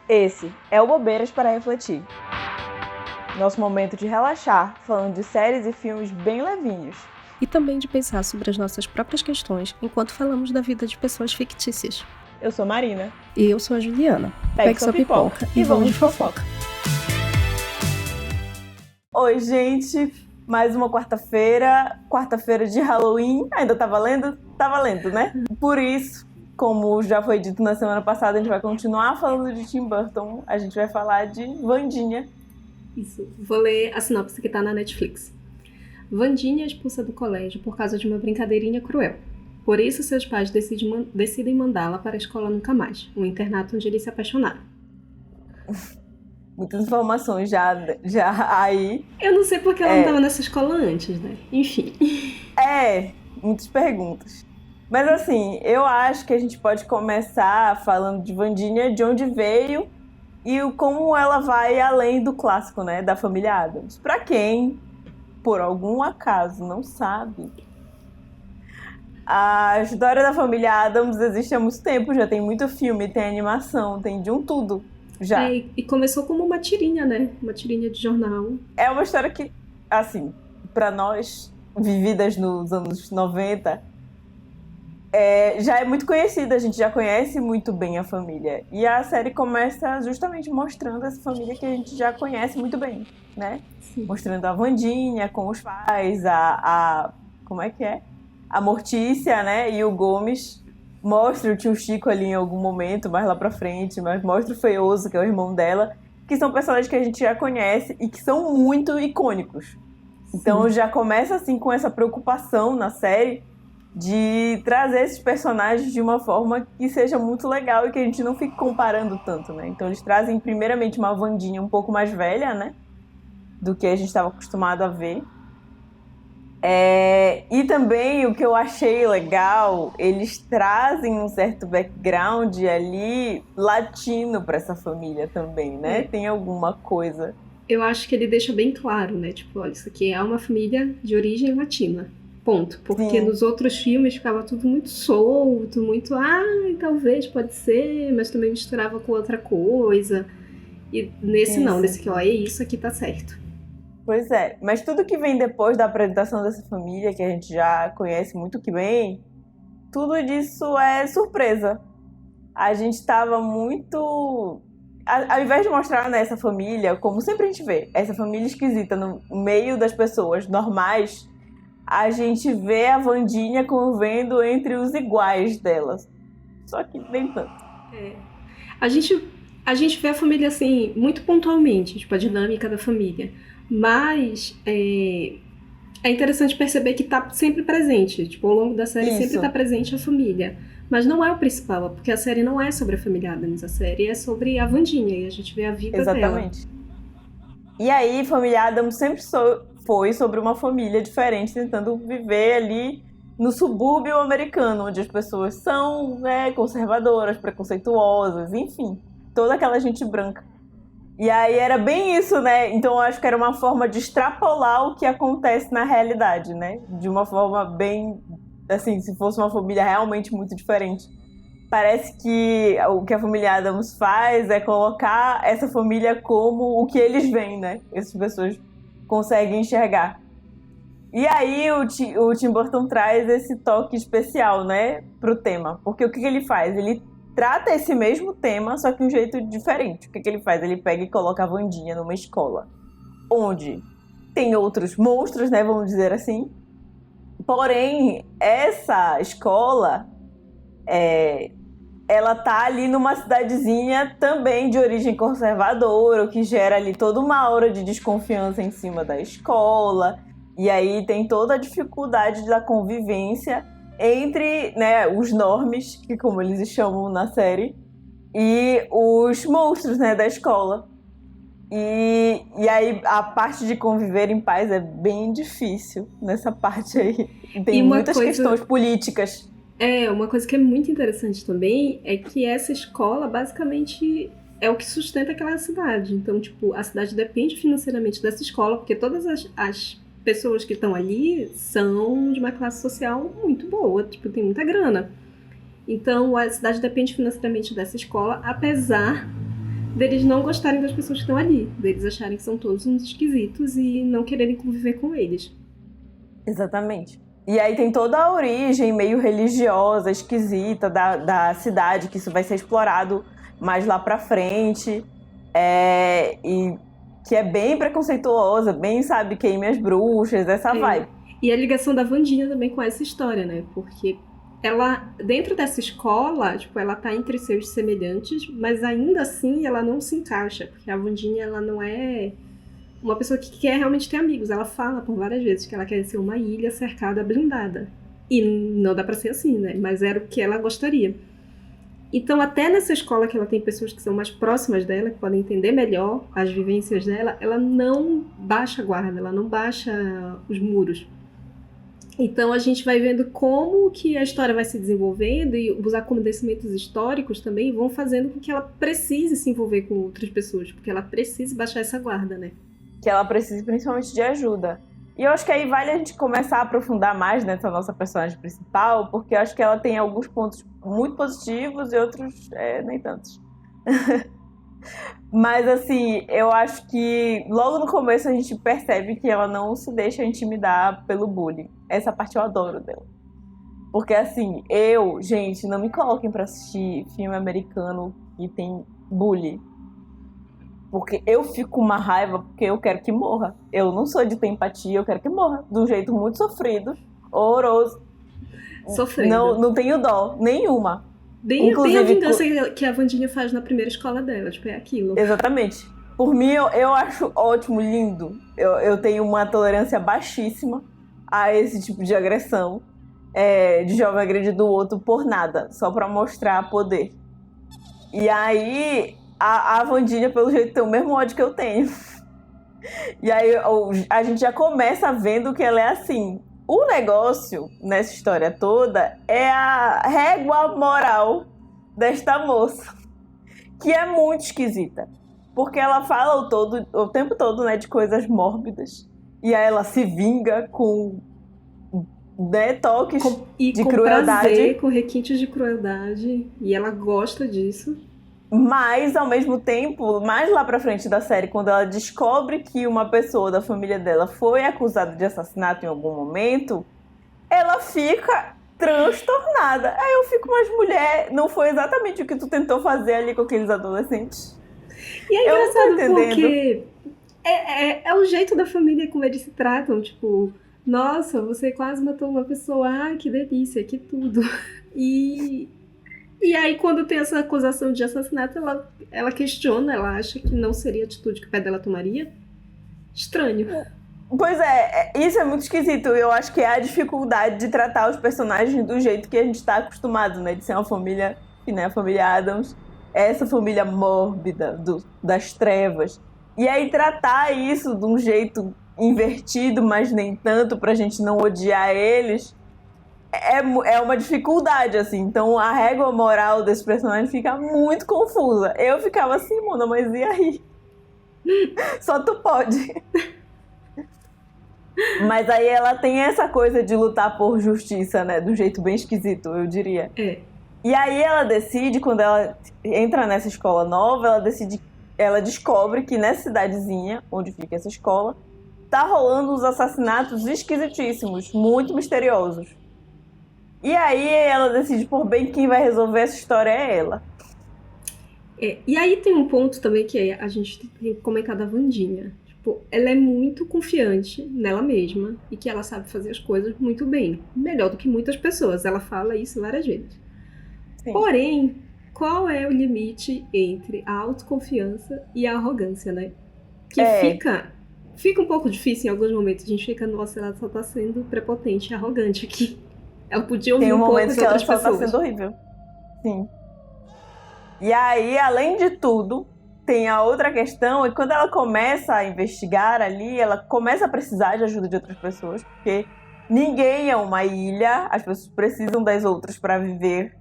Esse é o Bobeiras para Refletir. Nosso momento de relaxar, falando de séries e filmes bem levinhos. E também de pensar sobre as nossas próprias questões enquanto falamos da vida de pessoas fictícias. Eu sou Marina. E eu sou a Juliana. Pegue sua pipoca e vamos de fofoca. Oi, gente. Mais uma quarta-feira de Halloween. Ainda tá valendo? Tá valendo, né? Por isso, como já foi dito na semana passada, a gente vai continuar falando de Tim Burton. A gente vai falar de Wandinha. Isso. Vou ler a sinopse que tá na Netflix. Wandinha é expulsa do colégio por causa de uma brincadeirinha cruel. Por isso, seus pais decidem mandá-la para a escola nunca mais, um internato onde eles se apaixonaram. Muitas informações já aí. Eu não sei porque ela não estava nessa escola antes, né? Enfim. Muitas perguntas. Mas assim, eu acho que a gente pode começar falando de Wandinha, de onde veio e como ela vai além do clássico, né? Da família Addams. Pra quem, por algum acaso, não sabe, a história da família Addams existe há muito tempo, já tem muito filme, tem animação, tem de um tudo. Já. E começou como uma tirinha, né? Uma tirinha de jornal. É uma história que, assim, pra nós, vividas nos anos 90, já é muito conhecida, a gente já conhece muito bem a família. E a série começa justamente mostrando essa família que a gente já conhece muito bem, né? Sim. Mostrando a Wandinha com os pais, como é que é? A Mortícia, né? E o Gomes. Mostra o tio Chico ali em algum momento, mais lá pra frente, mas mostra o Feioso, que é o irmão dela, que são personagens que a gente já conhece e que são muito icônicos. Então já começa assim com essa preocupação na série de trazer esses personagens de uma forma que seja muito legal e que a gente não fique comparando tanto, né? Então eles trazem primeiramente uma Wandinha um pouco mais velha, né? Do que a gente estava acostumado a ver. E também o que eu achei legal, eles trazem um certo background ali latino para essa família também, né? Tem alguma coisa. Eu acho que ele deixa bem claro, né? Tipo, olha, isso aqui é uma família de origem latina. Ponto. Porque nos outros filmes ficava tudo muito solto, muito, talvez, pode ser, mas também misturava com outra coisa. E nesse não, nesse aqui, ó, é isso aqui, tá certo. Pois é, mas tudo que vem depois da apresentação dessa família, que a gente já conhece muito que bem, tudo disso é surpresa. A gente estava muito... Ao invés de mostrar nessa família, como sempre a gente vê, essa família esquisita no meio das pessoas normais, a gente vê a Wandinha convivendo entre os iguais delas. Só que nem tanto. A gente vê a família assim, muito pontualmente, tipo, a dinâmica da família. Mas é interessante perceber que tá sempre presente. Tipo, ao longo da série sempre tá presente a família. Mas não é o principal, porque a série não é sobre a família Addams. A série é sobre a Wandinha e a gente vê a vida dela. Exatamente. E aí, família Addams sempre foi sobre uma família diferente, tentando viver ali no subúrbio americano, onde as pessoas são conservadoras, preconceituosas, enfim. Toda aquela gente branca. E aí era bem isso, né? Então eu acho que era uma forma de extrapolar o que acontece na realidade, né? De uma forma bem, assim, se fosse uma família realmente muito diferente. Parece que o que a família Addams faz é colocar essa família como o que eles veem, né? Essas pessoas conseguem enxergar. E aí o Tim Burton traz esse toque especial, né? Pro tema. Porque o que ele faz? Ele trata esse mesmo tema, só que de um jeito diferente. O que ele faz? Ele pega e coloca a Wandinha numa escola onde tem outros monstros, né, vamos dizer assim. Porém, essa escola, ela tá ali numa cidadezinha também de origem conservadora, o que gera ali toda uma aura de desconfiança em cima da escola. E aí tem toda a dificuldade da convivência entre, né, os normies, que como eles chamam na série, e os monstros, né, da escola. E aí a parte de conviver em paz é bem difícil nessa parte aí. Tem muitas questões políticas. Uma coisa que é muito interessante também é que essa escola basicamente é o que sustenta aquela cidade. Então, tipo, a cidade depende financeiramente dessa escola, porque todas as pessoas que estão ali são de uma classe social muito boa, tipo, tem muita grana. Então, a cidade depende financeiramente dessa escola, apesar deles não gostarem das pessoas que estão ali, deles acharem que são todos uns esquisitos e não quererem conviver com eles. Exatamente. E aí tem toda a origem meio religiosa, esquisita da cidade, que isso vai ser explorado mais lá pra frente. E que é bem preconceituosa, bem, sabe, queime as bruxas, essa vibe. E a ligação da Wandinha também com essa história, né? Porque ela, dentro dessa escola, tipo, ela tá entre seus semelhantes, mas ainda assim ela não se encaixa, porque a Wandinha, ela não é uma pessoa que quer realmente ter amigos. Ela fala por várias vezes que ela quer ser uma ilha cercada, blindada. E não dá pra ser assim, né? Mas era o que ela gostaria. Então, até nessa escola que ela tem pessoas que são mais próximas dela, que podem entender melhor as vivências dela, ela não baixa a guarda, ela não baixa os muros. Então, a gente vai vendo como que a história vai se desenvolvendo e os acontecimentos históricos também vão fazendo com que ela precise se envolver com outras pessoas, porque ela precisa baixar essa guarda, né? Que ela precisa principalmente de ajuda. E eu acho que aí vale a gente começar a aprofundar mais nessa nossa personagem principal, porque eu acho que ela tem alguns pontos muito positivos e outros nem tantos. Mas assim, eu acho que logo no começo a gente percebe que ela não se deixa intimidar pelo bullying. Essa parte eu adoro dela. Porque assim, gente, não me coloquem pra assistir filme americano que tem bullying. Porque eu fico com uma raiva porque eu quero que morra. Eu não sou de ter empatia, eu quero que morra. De um jeito muito sofrido, horroroso. Sofrendo. Não tenho dó, nenhuma. Bem a vingança que a Wandinha faz na primeira escola dela, tipo, é aquilo. Exatamente. Por mim, eu acho ótimo, lindo. Eu tenho uma tolerância baixíssima a esse tipo de agressão. De jovem agredir do outro por nada, só pra mostrar poder. E aí, a Wandinha, pelo jeito, tem o mesmo ódio que eu tenho. E aí, a gente já começa vendo que ela é assim. O negócio, nessa história toda, é a régua moral desta moça, que é muito esquisita. Porque ela fala o tempo todo, né, de coisas mórbidas. E aí ela se vinga com toques de com crueldade. Prazer, com requintes de crueldade. E ela gosta disso. Mas, ao mesmo tempo, mais lá pra frente da série, quando ela descobre que uma pessoa da família dela foi acusada de assassinato em algum momento, ela fica transtornada. Aí eu fico, mas mulher, não foi exatamente o que tu tentou fazer ali com aqueles adolescentes? E é engraçado porque é o jeito da família como eles se tratam, tipo, nossa, você quase matou uma pessoa, que delícia, que tudo. E aí, quando tem essa acusação de assassinato, ela questiona, ela acha que não seria a atitude que o pai dela tomaria. Estranho. Pois isso é muito esquisito. Eu acho que é a dificuldade de tratar os personagens do jeito que a gente está acostumado, né? De ser uma família, a família Addams, essa família mórbida das trevas. E aí tratar isso de um jeito invertido, mas nem tanto, pra gente não odiar eles, é uma dificuldade, assim. Então a régua moral desse personagem fica muito confusa. Eu ficava assim, Mona, mas e aí? Só tu pode. Mas aí ela tem essa coisa de lutar por justiça, né? De um jeito bem esquisito, eu diria. E aí ela decide, quando ela entra nessa escola nova, ela descobre que nessa cidadezinha, onde fica essa escola, tá rolando uns assassinatos esquisitíssimos, muito misteriosos. E aí ela decide, por bem, quem vai resolver essa história é ela. E aí tem um ponto também que a gente tem que comentar da Wandinha. Tipo, ela é muito confiante nela mesma e que ela sabe fazer as coisas muito bem. Melhor do que muitas pessoas. Ela fala isso várias vezes. Sim. Porém, qual é o limite entre a autoconfiança e a arrogância, né? Que fica um pouco difícil em alguns momentos. A gente fica, nossa, ela só tá sendo prepotente e arrogante aqui. Ela podia ouvir um pouco de outras pessoas. Tem momentos que ela só tá sendo horrível. Sim. E aí, além de tudo, tem a outra questão, e quando ela começa a investigar ali, ela começa a precisar de ajuda de outras pessoas, porque ninguém é uma ilha, as pessoas precisam das outras para viver,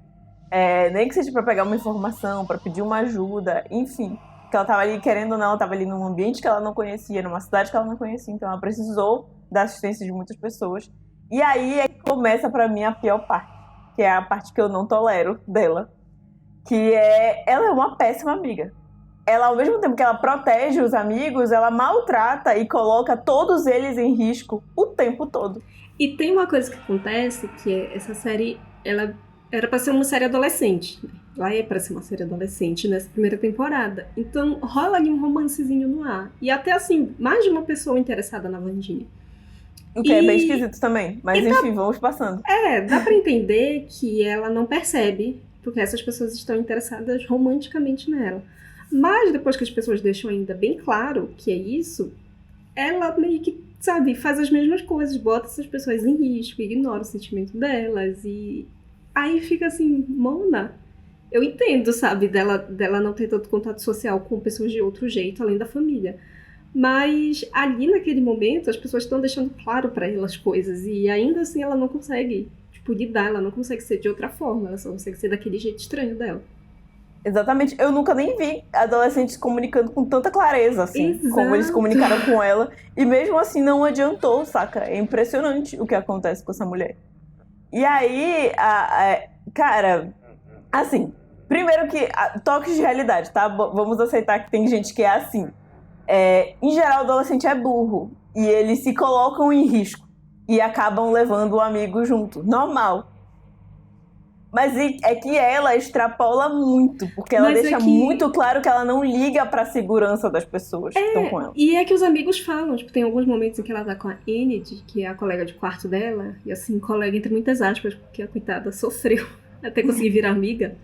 nem que seja para pegar uma informação, para pedir uma ajuda, enfim. Que ela tava ali, querendo ou não, ela tava ali num ambiente que ela não conhecia, numa cidade que ela não conhecia, então ela precisou da assistência de muitas pessoas. E aí é que começa pra mim a pior parte, que é a parte que eu não tolero dela, que ela é uma péssima amiga. ela, ao mesmo tempo que ela protege os amigos, ela maltrata e coloca todos eles em risco o tempo todo. E tem uma coisa que acontece, que é essa série, ela era pra ser uma série adolescente, né? Ela é pra ser uma série adolescente nessa primeira temporada. Então rola ali um romancezinho no ar. E até assim, mais de uma pessoa interessada na Wandinha. O que é bem esquisito também. Mas enfim, vamos passando. Dá pra entender que ela não percebe, porque essas pessoas estão interessadas romanticamente nela. Mas depois que as pessoas deixam ainda bem claro que é isso, ela meio que, sabe, faz as mesmas coisas, bota essas pessoas em risco, ignora o sentimento delas e aí fica assim, Mona, eu entendo, sabe, dela não ter tanto contato social com pessoas de outro jeito, além da família. Mas ali naquele momento as pessoas estão deixando claro pra ela as coisas e ainda assim ela não consegue, tipo, lidar, ela não consegue ser de outra forma, ela só consegue ser daquele jeito estranho dela. Exatamente. Eu nunca nem vi adolescentes comunicando com tanta clareza, assim, Exato. como eles comunicaram com ela. E mesmo assim não adiantou, saca? É impressionante o que acontece com essa mulher. E aí, cara, assim, primeiro que toques de realidade, tá? Vamos aceitar que tem gente que é assim. Em geral, o adolescente é burro. E eles se colocam em risco. E acabam levando o amigo junto. Normal. Mas é que ela extrapola muito, porque ela deixa muito claro que ela não liga pra segurança das pessoas que estão com ela. E é que os amigos falam, tipo, tem alguns momentos em que ela tá com a Enid, que é a colega de quarto dela, e assim, colega entre muitas aspas, porque a coitada sofreu até conseguir virar amiga.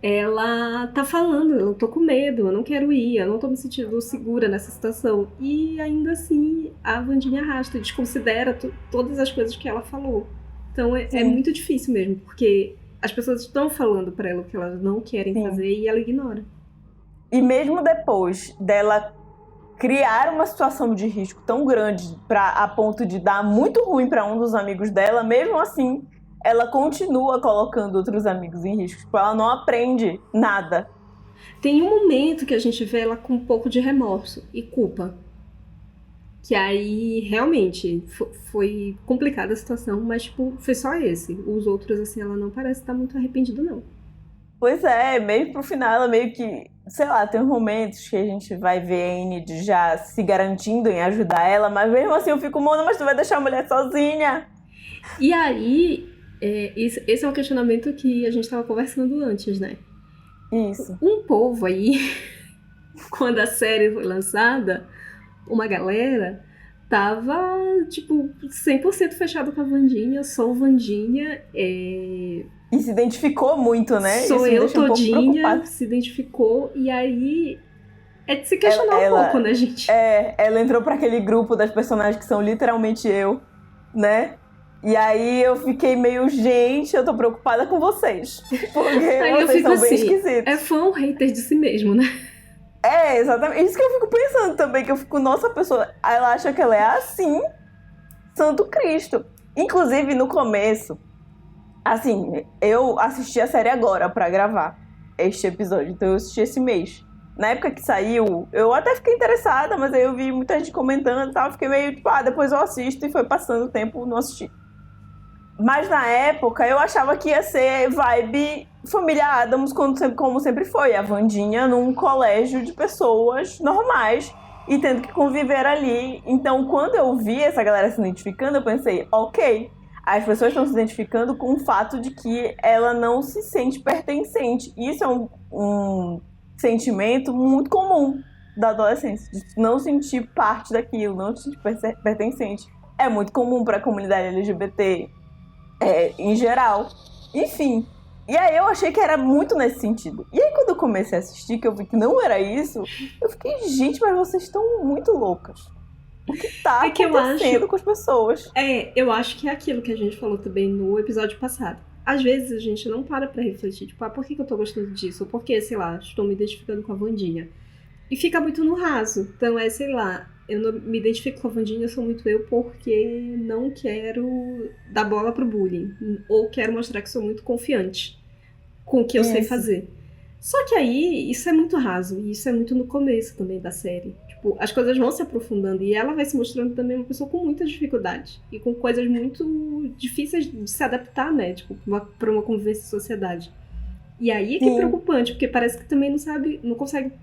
Ela tá falando, eu tô com medo, eu não quero ir, eu não tô me sentindo segura nessa situação. E ainda assim, a Wandinha arrasta, desconsidera todas as coisas que ela falou. Então é muito difícil mesmo, porque as pessoas estão falando pra ela o que elas não querem fazer e ela ignora. E mesmo depois dela criar uma situação de risco tão grande a ponto de dar muito ruim pra um dos amigos dela, mesmo assim, ela continua colocando outros amigos em risco. Tipo, ela não aprende nada. Tem um momento que a gente vê ela com um pouco de remorso e culpa. Que aí, realmente, foi complicada a situação, mas, tipo, foi só esse. Os outros, assim, ela não parece estar muito arrependida, não. Pois é, meio pro final, ela meio que... Sei lá, tem uns momentos que a gente vai ver a Enid já se garantindo em ajudar ela, mas mesmo assim eu fico, Mona, mas tu vai deixar a mulher sozinha? E aí, esse é um questionamento que a gente tava conversando antes, né? Isso. Um povo aí, quando a série foi lançada... uma galera tava, tipo, 100% fechado com a Wandinha, sou Wandinha, E se identificou muito, né? Sou isso eu todinha, se identificou, e aí é de se questionar um pouco, né, gente? Ela entrou pra aquele grupo das personagens que são literalmente eu, né? E aí eu fiquei meio, gente, eu tô preocupada com vocês. Porque aí vocês são assim, bem esquisitos. É fã ou hater de si mesmo, né? Exatamente. Isso que eu fico pensando também, que eu fico, nossa, a pessoa, ela acha que ela é assim, Santo Cristo. Inclusive, no começo, assim, eu assisti a série agora pra gravar este episódio, então eu assisti esse mês. Na época que saiu, eu até fiquei interessada, mas aí eu vi muita gente comentando e tal, fiquei meio tipo, depois eu assisto, e foi passando o tempo, não assisti. Mas na época eu achava que ia ser vibe Família Addams, como sempre foi. A Wandinha num colégio de pessoas normais e tendo que conviver ali. Então, quando eu vi essa galera se identificando, eu pensei, ok, as pessoas estão se identificando com o fato de que ela não se sente pertencente. Isso é um sentimento muito comum da adolescência, de não sentir parte daquilo, não se sentir pertencente. É muito comum para a comunidade LGBT, em geral. Enfim. E aí eu achei que era muito nesse sentido. E aí quando eu comecei a assistir, que eu vi que não era isso, eu fiquei, gente, mas vocês estão muito loucas. O que tá acontecendo com as pessoas? Eu acho que é aquilo que a gente falou também no episódio passado. Às vezes a gente não para pra refletir, tipo, por que eu tô gostando disso? Ou por que, sei lá, estou me identificando com a Wandinha? E fica muito no raso. Então sei lá, eu não me identifico com a Wandinha, eu sou muito eu porque não quero dar bola pro bullying. Ou quero mostrar que sou muito confiante com o que eu sei fazer. Só que aí, isso é muito raso. E isso é muito no começo também da série. Tipo, as coisas vão se aprofundando. E ela vai se mostrando também uma pessoa com muita dificuldade. E com coisas muito difíceis de se adaptar, né? Tipo, pra uma convivência em sociedade. E aí é que é preocupante, porque parece que também não consegue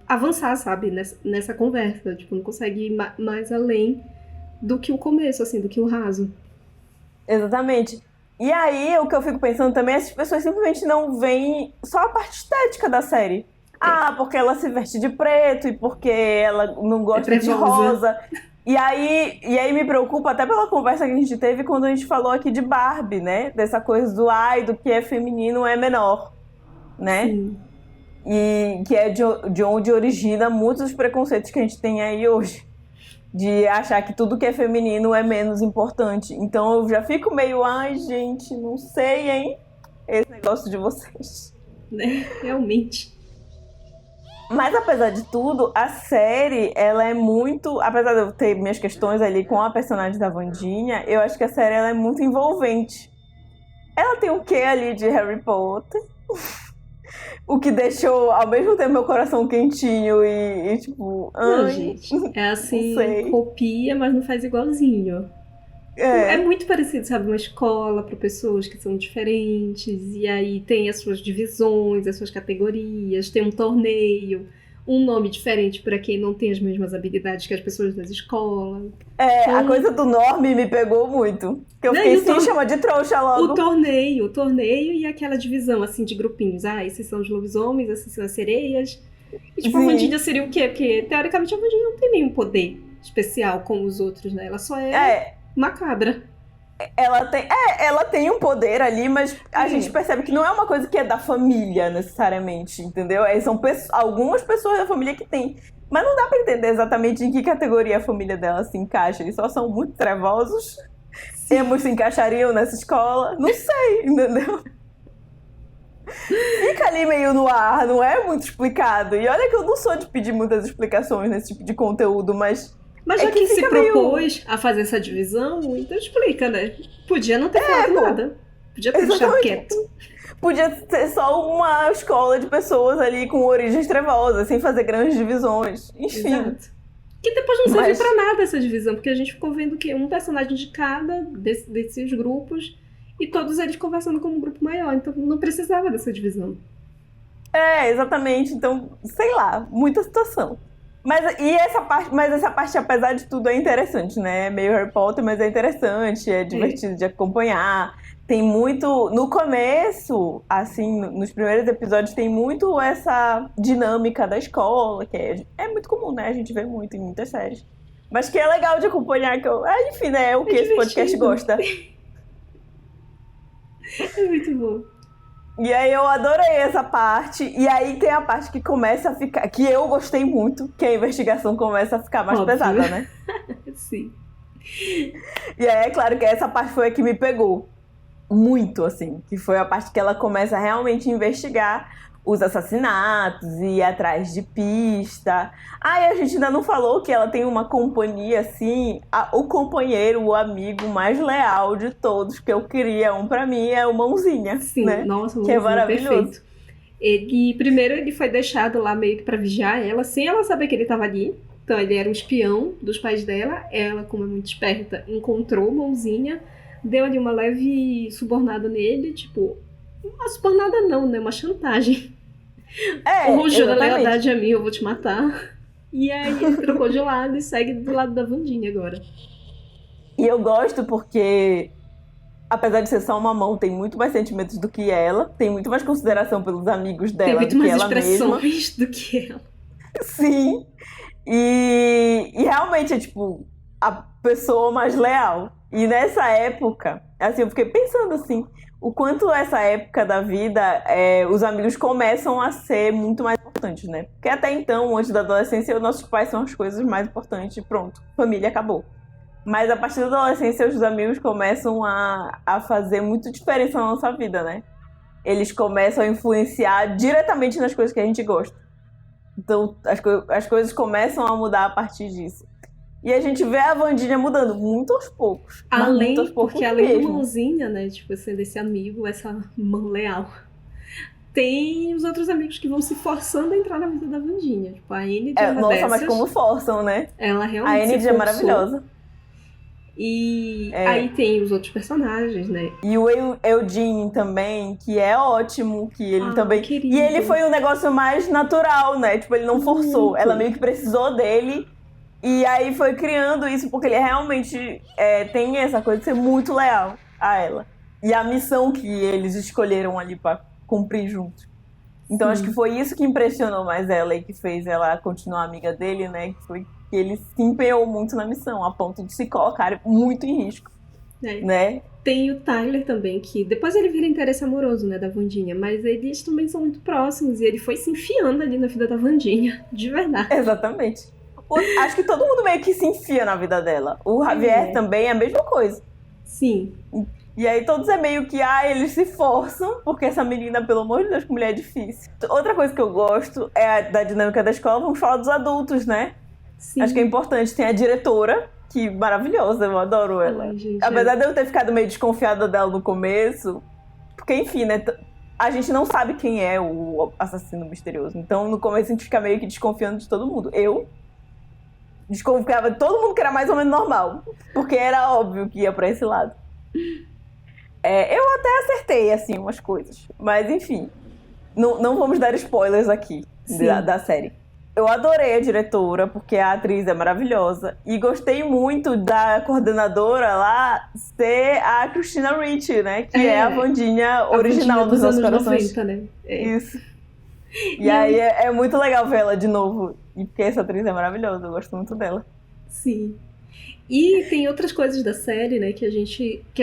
avançar, sabe, nessa conversa. Tipo, não consegue ir mais além do que o começo, assim, do que o raso. Exatamente. E aí, o que eu fico pensando também é se as pessoas simplesmente não veem só a parte estética da série. Ah, porque ela se veste de preto e porque ela não gosta de rosa. E aí me preocupa até pela conversa que a gente teve quando a gente falou aqui de Barbie, né? Dessa coisa do que é feminino é menor, né? Sim. E que é de onde origina muitos dos preconceitos que a gente tem aí hoje. De achar que tudo que é feminino é menos importante. Então eu já fico meio, ai gente, não sei, hein? Esse negócio de vocês. Né? Realmente. Mas apesar de tudo, a série, ela é muito... Apesar de eu ter minhas questões ali com a personagem da Wandinha, eu acho que a série ela é muito envolvente. Ela tem um quê ali de Harry Potter? O que deixou, ao mesmo tempo, meu coração quentinho e tipo... Não, ai, gente. É assim, não sei. copia, mas não faz igualzinho. É É, muito parecido, sabe? Uma escola para pessoas que são diferentes, e aí tem as suas divisões, as suas categorias, tem um torneio, um nome diferente para quem não tem as mesmas habilidades que as pessoas das escolas. a coisa do Norme me pegou muito. Que eu Né, fiquei e o assim, chama de trouxa O logo. torneio e aquela divisão, assim, de grupinhos. Ah, esses são os lobisomens, esses são as sereias. E, tipo, a Sim. Wandinha seria o quê? Porque, teoricamente, a Wandinha não tem nenhum poder especial como os outros, né? Ela só é macabra. Ela tem um poder ali, mas a É. gente percebe que não é uma coisa que é da família, necessariamente, entendeu? São algumas pessoas da família que tem. Mas não dá pra entender exatamente em que categoria a família dela se encaixa. Eles só são muito trevosos. Emos se encaixariam nessa escola. Não sei, entendeu? Fica ali meio no ar, não é muito explicado. E olha que eu não sou de pedir muitas explicações nesse tipo de conteúdo, mas... Mas já que se propôs a fazer essa divisão, então explica, né? Podia não ter falado nada. Podia ter deixado quieto. Podia ser só uma escola de pessoas ali com origens trevosas, sem fazer grandes divisões. Enfim. Exato. Que depois não serve pra nada essa divisão, porque a gente ficou vendo que um personagem de cada desses grupos e todos eles conversando como um grupo maior, então não precisava dessa divisão. Exatamente. Então, sei lá, muita situação. Mas essa parte, apesar de tudo, é interessante, né? É meio Harry Potter, mas é interessante, é divertido de acompanhar. Tem muito... No começo, assim, nos primeiros episódios, tem muito essa dinâmica da escola, que é muito comum, né? A gente vê muito em muitas séries. Mas que é legal de acompanhar, enfim, né? É o que esse podcast gosta. É muito bom. E aí eu adorei essa parte. E aí tem a parte que começa a ficar... Que eu gostei muito, que a investigação começa a ficar mais pesada, né? Sim. E aí é claro que essa parte foi a que me pegou muito, assim. Que foi a parte que ela começa a realmente investigar os assassinatos e ir atrás de pista. E a gente ainda não falou que ela tem uma companhia, assim... O companheiro, o amigo mais leal de todos que eu queria. Pra mim é o Mãozinha. Sim, né? nossa, que é maravilhoso. Perfeito. Primeiro ele foi deixado lá meio que pra vigiar ela, sem ela saber que ele tava ali. Então ele era um espião dos pais dela. Ela, como é muito esperta, encontrou Mãozinha, deu ali uma leve subornada nele, tipo... Uma subornada não, né? Uma chantagem. Ou jura lealdade a mim, eu vou te matar. E aí ele trocou de lado e segue do lado da Wandinha agora. E eu gosto porque, apesar de ser só uma mão, tem muito mais sentimentos do que ela, tem muito mais consideração pelos amigos dela do que ela mesma. Tem muito mais expressões do que ela. Sim. E realmente é tipo a pessoa mais leal. E nessa época, assim, eu fiquei pensando assim, o quanto essa época da vida os amigos começam a ser muito mais importantes, né? Porque até então, antes da adolescência, os nossos pais são as coisas mais importantes e pronto, família acabou. Mas a partir da adolescência, os amigos começam a fazer muita diferença na nossa vida, né? Eles começam a influenciar diretamente nas coisas que a gente gosta. Então, as coisas começam a mudar a partir disso. E a gente vê a Wandinha mudando muito aos poucos. Além, muito aos poucos porque além mesmo. do Mãozinha, né? Tipo, sendo esse amigo, essa mão leal. Tem os outros amigos que vão se forçando a entrar na vida da Wandinha. Tipo, a Enid é uma Nossa, dessas. mas como forçam, né? Ela realmente A Enid se é forçou. maravilhosa. E aí tem os outros personagens, né? E o Eugene também, que é ótimo, que ele também... Querido. E ele foi um negócio mais natural, né? Tipo, ele não forçou. Muito. Ela meio que precisou dele. E aí foi criando isso, porque ele realmente tem essa coisa de ser muito leal a ela. E a missão que eles escolheram ali pra cumprir juntos. Então acho que foi isso que impressionou mais ela e que fez ela continuar amiga dele, né? Que foi que ele se empenhou muito na missão, a ponto de se colocar muito em risco, né? Tem o Tyler também, que depois ele vira interesse amoroso, né, da Wandinha, mas eles também são muito próximos e ele foi se enfiando ali na vida da Wandinha, de verdade. Exatamente. Acho que todo mundo meio que se enfia na vida dela. O Javier também é a mesma coisa. Sim. E aí todos é meio que, eles se forçam, porque essa menina, pelo amor de Deus, que mulher é difícil. Outra coisa que eu gosto é da dinâmica da escola, vamos falar dos adultos, né? Sim. Acho que é importante. Tem a diretora, que maravilhosa, eu adoro ela. Ai, gente, apesar de eu ter ficado meio desconfiada dela no começo, porque, enfim, né? A gente não sabe quem é o assassino misterioso. Então, no começo, a gente fica meio que desconfiando de todo mundo. Eu desconfiava de todo mundo que era mais ou menos normal, porque era óbvio que ia pra esse lado. Eu até acertei, assim, umas coisas. Mas, enfim, não vamos dar spoilers aqui da série. Eu adorei a diretora, porque a atriz é maravilhosa. E gostei muito da coordenadora lá ser a Christina Ricci, né? Que é a Wandinha original Wandinha dos Nossos anos Corações. 90, né? Isso. E aí é muito legal ver ela de novo. E porque essa atriz é maravilhosa, eu gosto muito dela. Sim. E tem outras coisas da série, né, que a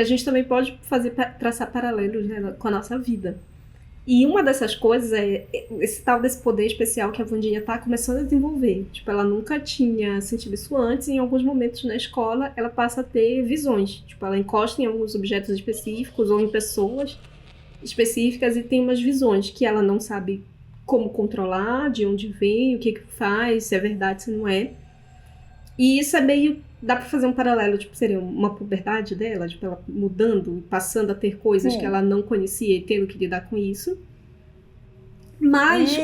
gente também pode traçar paralelos, né, com a nossa vida. E uma dessas coisas é esse tal desse poder especial que a Wandinha tá começando a desenvolver. Tipo, ela nunca tinha sentido isso antes e em alguns momentos na escola ela passa a ter visões. Tipo, ela encosta em alguns objetos específicos ou em pessoas específicas e tem umas visões que ela não sabe como controlar, de onde vem, o que faz, se é verdade, se não é. E isso é meio... Dá pra fazer um paralelo, tipo, seria uma puberdade dela, tipo, ela mudando, passando a ter coisas que ela não conhecia e tendo que lidar com isso. Mas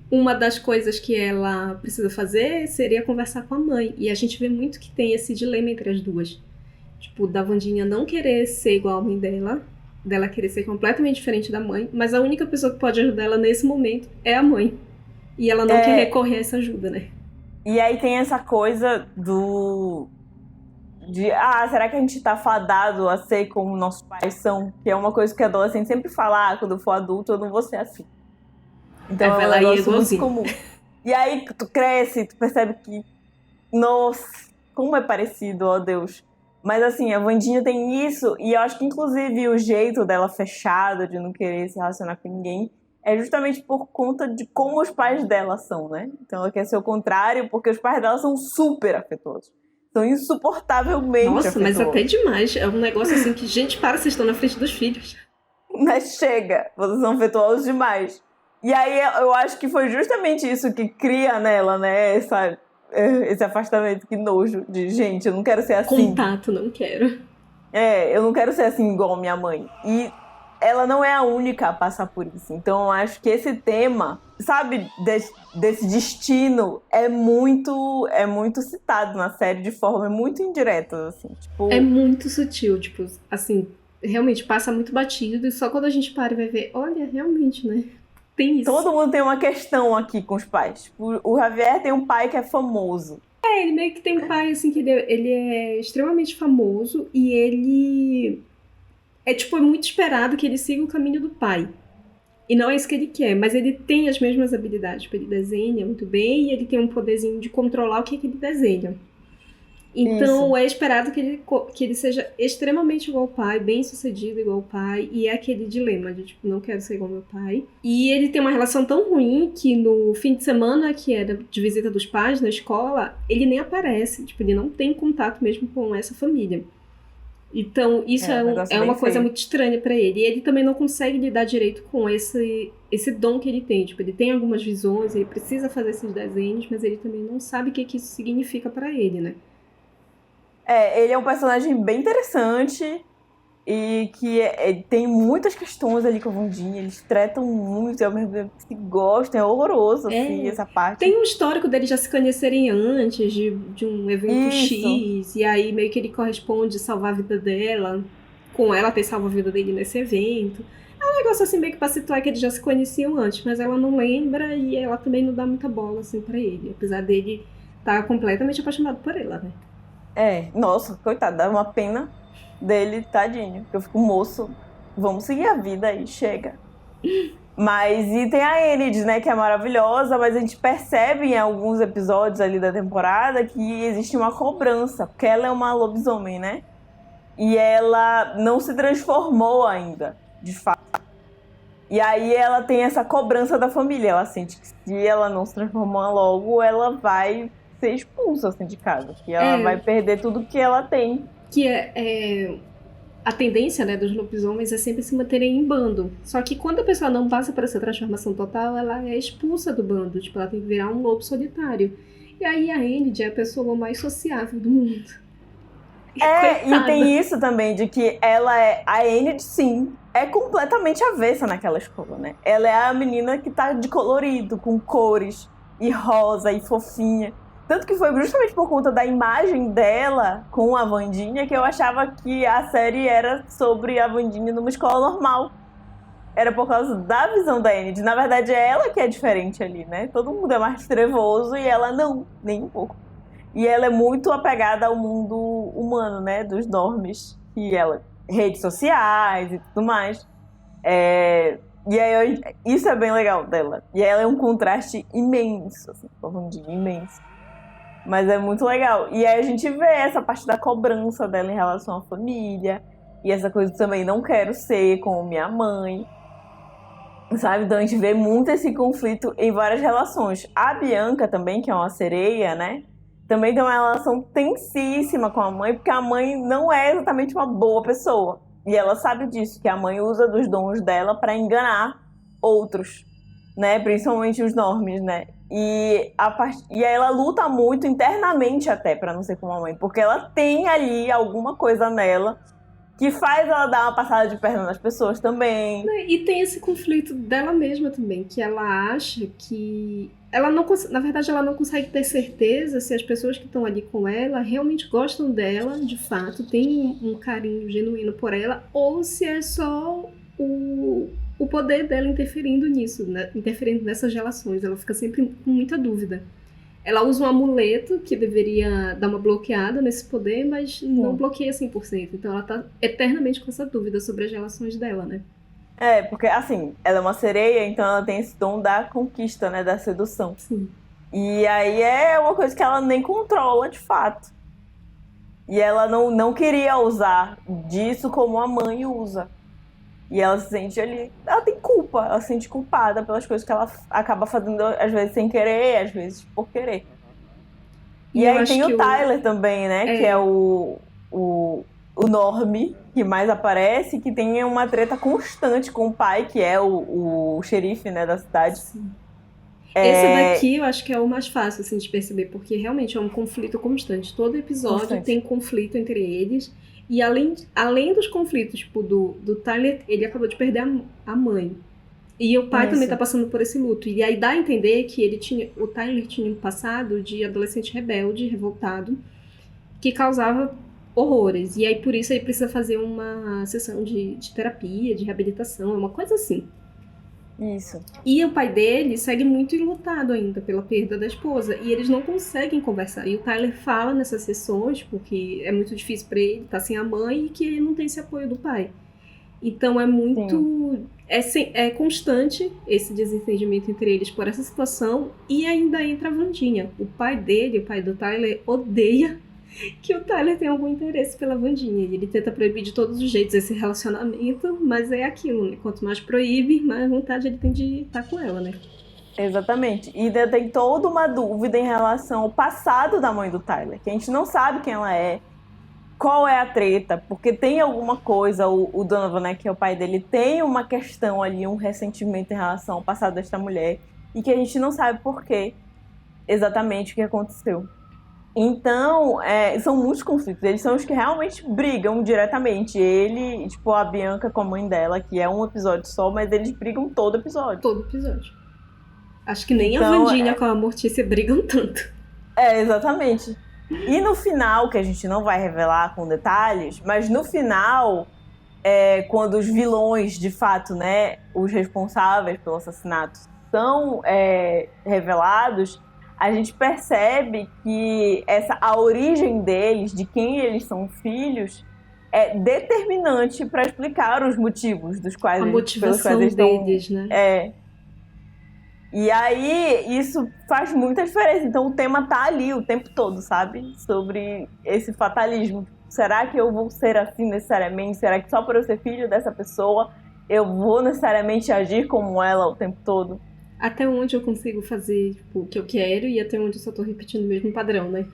uma das coisas que ela precisa fazer seria conversar com a mãe. E a gente vê muito que tem esse dilema entre as duas. Tipo, da Wandinha não querer ser igual à mãe dela querer ser completamente diferente da mãe, mas a única pessoa que pode ajudar ela nesse momento é a mãe. E ela não quer recorrer a essa ajuda, né? E aí tem essa coisa será que a gente tá fadado a ser como nossos pais são? Que é uma coisa que a adolescente sempre fala, quando eu for adulto eu não vou ser assim. Então é um negócio muito comum. E aí tu cresce, tu percebe que, nossa, como é parecido, ó Deus. Mas assim, a Wandinha tem isso, e eu acho que inclusive o jeito dela fechada, de não querer se relacionar com ninguém, é justamente por conta de como os pais dela são, né? Então ela quer ser o contrário, porque os pais dela são super afetuosos. São insuportavelmente afetuosos. Mas até demais. É um negócio assim que, gente, vocês estão na frente dos filhos. Mas chega, vocês são afetuosos demais. E aí eu acho que foi justamente isso que cria nela, né? Esse afastamento, que nojo de, gente, eu não quero ser assim. Contato, não quero. Eu não quero ser assim igual minha mãe. E ela não é a única a passar por isso. Então eu acho que esse tema, sabe, desse destino é muito citado na série de forma muito indireta, assim, tipo... É muito sutil, tipo, assim, realmente passa muito batido e só quando a gente para e vai ver, olha, realmente, né? Tem isso. Todo mundo tem uma questão aqui com os pais. Tipo, o Javier tem um pai que é famoso. Ele meio que tem um pai, assim, que ele é extremamente famoso e ele... é muito esperado que ele siga o caminho do pai. E não é isso que ele quer, mas ele tem as mesmas habilidades. Tipo, ele desenha muito bem e ele tem um poderzinho de controlar o que ele desenha. Então isso. É esperado que ele seja extremamente igual ao pai, bem sucedido igual ao pai. E é aquele dilema de, tipo, não quero ser igual ao meu pai. E ele tem uma relação tão ruim que no fim de semana, que era de visita dos pais na escola, ele nem aparece. Tipo, ele não tem contato mesmo com essa família. Então, isso é uma coisa muito estranha pra ele. E ele também não consegue lidar direito com esse dom que ele tem. Tipo, ele tem algumas visões, ele precisa fazer esses desenhos, mas ele também não sabe o que isso significa pra ele, né? Ele é um personagem bem interessante. E que tem muitas questões ali com a Wandinha, eles tratam muito, e ao mesmo tempo se gostam, é horroroso, assim, essa parte. Tem um histórico deles já se conhecerem antes de um evento Isso. X, e aí meio que ele corresponde salvar a vida dela, com ela ter salvo a vida dele nesse evento. É um negócio assim meio que pra situar que eles já se conheciam antes, mas ela não lembra e ela também não dá muita bola assim pra ele, apesar dele estar completamente apaixonado por ela, né? Nossa, coitado, dá uma pena dele, tadinho. Eu fico, moço, vamos seguir a vida aí, chega. Mas, e tem a Enid, né, que é maravilhosa, mas a gente percebe em alguns episódios ali da temporada que existe uma cobrança, porque ela é uma lobisomem, né? E ela não se transformou ainda, de fato. E aí ela tem essa cobrança da família, ela sente que se ela não se transformar logo, ela vai ser expulsa, assim, de casa, que ela vai perder tudo que ela tem. Que a tendência, né, dos lobisomens é sempre se manterem em bando. Só que quando a pessoa não passa por essa transformação total, ela é expulsa do bando. Tipo, ela tem que virar um lobo solitário. E aí a Enid é a pessoa mais sociável do mundo. E tem isso também, de que ela a Enid, sim, é completamente avessa naquela escola, né? Ela é a menina que tá de colorido, com cores, e rosa, e fofinha. Tanto que foi justamente por conta da imagem dela com a Wandinha que eu achava que a série era sobre a Wandinha numa escola normal. Era por causa da visão da Enid. Na verdade, é ela que é diferente ali, né? Todo mundo é mais trevoso e ela não, nem um pouco. E ela é muito apegada ao mundo humano, né? Dos normes. E ela, redes sociais e tudo mais. E aí, isso é bem legal dela. E ela é um contraste imenso, assim, com a Wandinha, imenso. Mas é muito legal. E aí a gente vê essa parte da cobrança dela em relação à família. E essa coisa também, não quero ser como minha mãe. Sabe? Então a gente vê muito esse conflito em várias relações. A Bianca também, que é uma sereia, né? Também tem uma relação tensíssima com a mãe, porque a mãe não é exatamente uma boa pessoa. E ela sabe disso, que a mãe usa dos dons dela para enganar outros, né? Principalmente os normes, né? E aí ela luta muito internamente até pra não ser como a mãe, porque ela tem ali alguma coisa nela que faz ela dar uma passada de perna nas pessoas também. E tem esse conflito dela mesma também, que ela acha que ela não, na verdade ela não consegue ter certeza se as pessoas que estão ali com ela realmente gostam dela, de fato, tem um carinho genuíno por ela, ou se é só o poder dela interferindo nisso, né? Interferindo nessas relações. Ela fica sempre com muita dúvida. Ela usa um amuleto que deveria dar uma bloqueada nesse poder, mas não bloqueia 100%. Então ela tá eternamente com essa dúvida sobre as relações dela, né? Porque assim, ela é uma sereia, então ela tem esse dom da conquista, né? Da sedução. Sim. E aí é uma coisa que ela nem controla, de fato. E ela não queria usar disso como a mãe usa. E ela se sente ali... Ela tem culpa, ela se sente culpada pelas coisas que ela acaba fazendo, às vezes sem querer, às vezes por querer. E aí tem o Tyler também, né? Que é o Normie, que mais aparece, que tem uma treta constante com o pai, que é o xerife, né, da cidade. Sim. Esse daqui eu acho que é o mais fácil assim, de perceber, porque realmente é um conflito constante. Todo episódio tem conflito entre eles. E além dos conflitos, tipo, do Tyler, ele acabou de perder a mãe. E o pai também tá passando por esse luto. E aí dá a entender que o Tyler tinha um passado de adolescente rebelde, revoltado, que causava horrores. E aí por isso ele precisa fazer uma sessão de terapia, de reabilitação, uma coisa assim. Isso. E o pai dele segue muito enlutado ainda pela perda da esposa. E eles não conseguem conversar. E o Tyler fala nessas sessões, porque é muito difícil pra ele estar sem a mãe e que ele não tem esse apoio do pai. Então é muito... É constante esse desentendimento entre eles por essa situação. E ainda entra a Wandinha. O pai dele, o pai do Tyler, odeia que o Tyler tem algum interesse pela Wandinha. E ele tenta proibir de todos os jeitos esse relacionamento, mas é aquilo, né? Quanto mais proíbe, mais vontade ele tem de estar com ela, né? Exatamente. E ainda tem toda uma dúvida em relação ao passado da mãe do Tyler, que a gente não sabe quem ela é, qual é a treta, porque tem alguma coisa, o Donovan, né, que é o pai dele, tem uma questão ali, um ressentimento em relação ao passado desta mulher, e que a gente não sabe por quê, exatamente o que aconteceu. Então, são muitos conflitos. Eles são os que realmente brigam diretamente. Ele, tipo, a Bianca com a mãe dela, que é um episódio só, mas eles brigam todo episódio. Todo episódio. Acho que nem Então, a Wandinha com a Mortícia brigam tanto. Exatamente. E no final, que a gente não vai revelar com detalhes, mas no final, quando os vilões, de fato, né, os responsáveis pelo assassinato são revelados, a gente percebe que a origem deles, de quem eles são filhos, é determinante para explicar os motivos dos quais A motivação pelos quais eles deles, estão, né? E aí, isso faz muita diferença. Então, o tema tá ali o tempo todo, sabe? Sobre esse fatalismo. Será que eu vou ser assim necessariamente? Será que só por eu ser filho dessa pessoa, eu vou necessariamente agir como ela o tempo todo? Até onde eu consigo fazer tipo, o que eu quero e até onde eu só tô repetindo o mesmo padrão, né?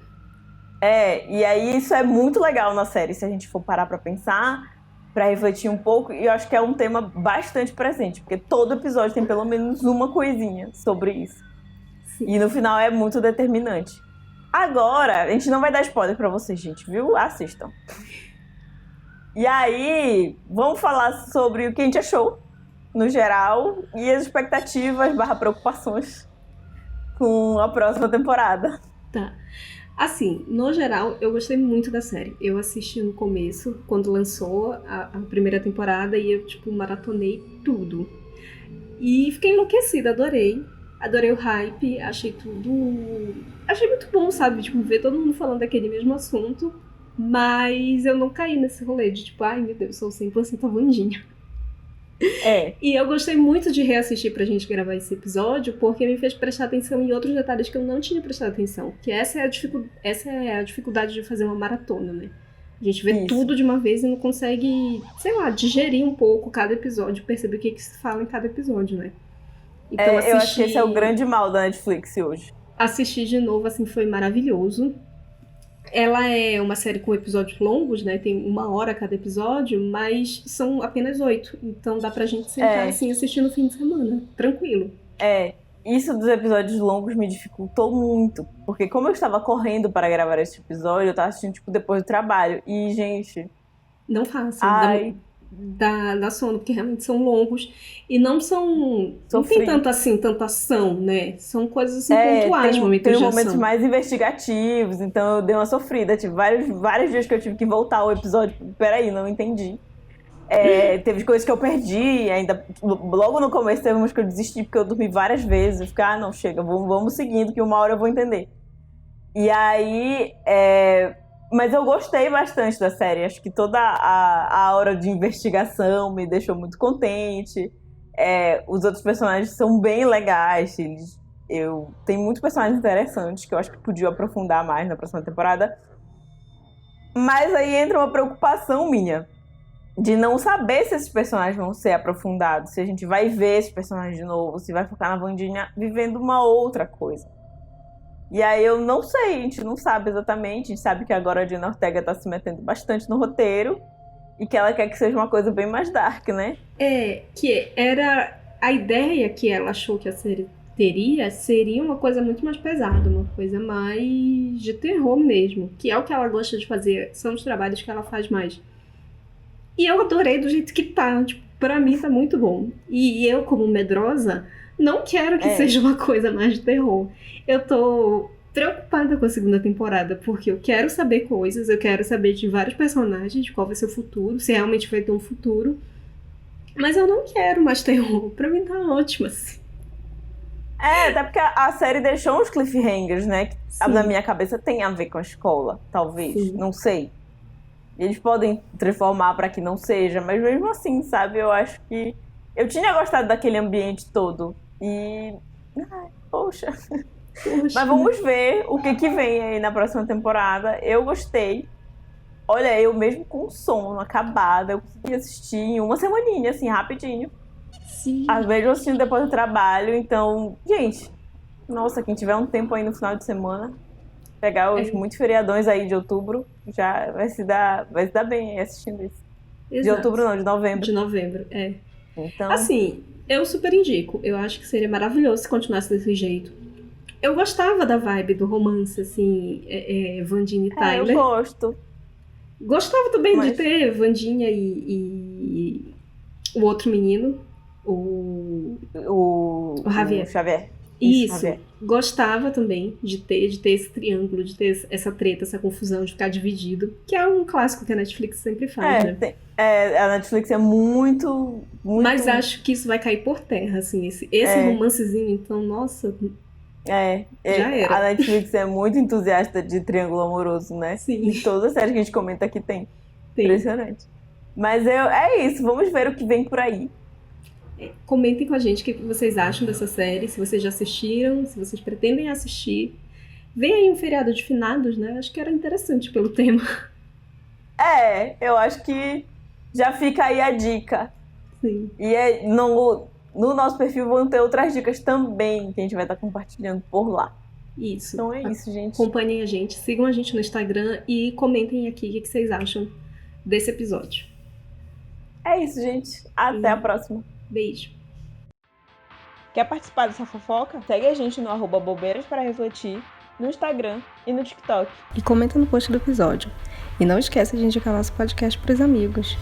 E aí isso é muito legal na série, se a gente for parar pra pensar, pra refletir um pouco, e eu acho que é um tema bastante presente, porque todo episódio tem pelo menos uma coisinha sobre isso. Sim. E no final é muito determinante. Agora, a gente não vai dar spoiler pra vocês, gente, viu? Assistam. E aí, vamos falar sobre o que a gente achou, no geral, e as expectativas / preocupações com a próxima temporada. Tá. Assim, no geral, eu gostei muito da série. Eu assisti no começo, quando lançou a primeira temporada, e eu, tipo, maratonei tudo. E fiquei enlouquecida, adorei. Adorei o hype, achei tudo... Achei muito bom, sabe? Tipo, ver todo mundo falando daquele mesmo assunto. Mas eu não caí nesse rolê de, tipo, ai meu Deus, sou 100% a Wandinha. E eu gostei muito de reassistir pra gente gravar esse episódio, porque me fez prestar atenção em outros detalhes que eu não tinha prestado atenção. Que essa é a dificuldade de fazer uma maratona, né? A gente vê tudo de uma vez e não consegue, sei lá, digerir um pouco cada episódio, perceber o que se fala em cada episódio, né? Então, eu acho que esse é o grande mal da Netflix hoje. Assistir de novo, assim, foi maravilhoso. Ela é uma série com episódios longos, né? Tem 1 hora cada episódio, mas são apenas 8. Então dá pra gente sentar assim, assistir no fim de semana, tranquilo. Isso dos episódios longos me dificultou muito. Porque como eu estava correndo para gravar esse episódio, eu estava assistindo, tipo, depois do trabalho. E, gente... Não façam. Dá sono, porque realmente são longos. E não são... Não tem tanta ação, né? São coisas assim pontuais, momentos de ação. Tem momentos mais investigativos, então eu dei uma sofrida. Tive vários dias que eu tive que voltar ao episódio. Peraí, não entendi. Teve coisas que eu perdi, ainda logo no começo teve umas que eu desisti, porque eu dormi várias vezes. Eu fiquei, não, chega, vamos seguindo, que 1 hora eu vou entender. E aí... Mas eu gostei bastante da série. Acho que toda a hora de investigação me deixou muito contente. Os outros personagens são bem legais. Tem muitos personagens interessantes que eu acho que podiam aprofundar mais na próxima temporada. Mas aí entra uma preocupação minha de não saber se esses personagens vão ser aprofundados, se a gente vai ver esses personagens de novo, se vai focar na Wandinha vivendo uma outra coisa. E aí eu não sei, a gente não sabe exatamente. A gente sabe que agora a Jenna Ortega tá se metendo bastante no roteiro e que ela quer que seja uma coisa bem mais dark, né? Que era a ideia que ela achou que a série teria, seria uma coisa muito mais pesada, uma coisa mais de terror mesmo, que é o que ela gosta de fazer, são os trabalhos que ela faz mais. E eu adorei do jeito que tá, tipo, pra mim tá muito bom. E eu, como medrosa, não quero que seja uma coisa mais de terror. Eu tô preocupada com a segunda temporada, porque eu quero saber coisas, eu quero saber de vários personagens, de qual vai ser o futuro, se realmente vai ter um futuro. Mas eu não quero mais terror. Pra mim tá ótimo, assim. Até porque a série deixou uns cliffhangers, né? Que na minha cabeça tem a ver com a escola, talvez. Sim. Não sei. Eles podem transformar pra que não seja, mas mesmo assim, sabe? Eu acho que... Eu tinha gostado daquele ambiente todo. E... Poxa. Mas vamos ver o que vem aí na próxima temporada. Eu gostei. Olha, eu mesmo com sono, acabada, eu consegui assistir em uma semaninha, assim, rapidinho. Sim. Às vezes eu assistindo depois do trabalho, então... Gente, nossa, quem tiver um tempo aí no final de semana, pegar os muitos feriadões aí de outubro, já vai se dar bem aí assistindo isso. Exato. De outubro não, de novembro. De novembro, Então... Assim, eu super indico. Eu acho que seria maravilhoso se continuasse desse jeito. Eu gostava da vibe do romance, assim, Wandinha e Tyler. Eu gosto. Gostava também de ter Wandinha e o outro menino, o Javier. O Xavier. Isso. Javier. Gostava também de ter esse triângulo, de ter essa treta, essa confusão, de ficar dividido, que é um clássico que a Netflix sempre faz, né? A Netflix é muito... Mas acho que isso vai cair por terra, assim, esse romancezinho, então, nossa... já era. A Netflix é muito entusiasta de triângulo amoroso, né? Sim. Em todas as séries que a gente comenta aqui tem. Impressionante. Mas é isso, vamos ver o que vem por aí. Comentem com a gente o que vocês acham dessa série, se vocês já assistiram, se vocês pretendem assistir. Vem aí um feriado de finados, né? Acho que era interessante pelo tema. Eu acho que já fica aí a dica. Sim. E no nosso perfil vão ter outras dicas também, que a gente vai estar compartilhando por lá. Isso. Então é isso, gente. Acompanhem a gente, sigam a gente no Instagram e comentem aqui o que vocês acham desse episódio. É isso, gente. Até a próxima. Beijo. Quer participar dessa fofoca? Segue a gente no @bobeiraspararefletir, no Instagram e no TikTok. E comenta no post do episódio. E não esqueça de indicar nosso podcast para os amigos.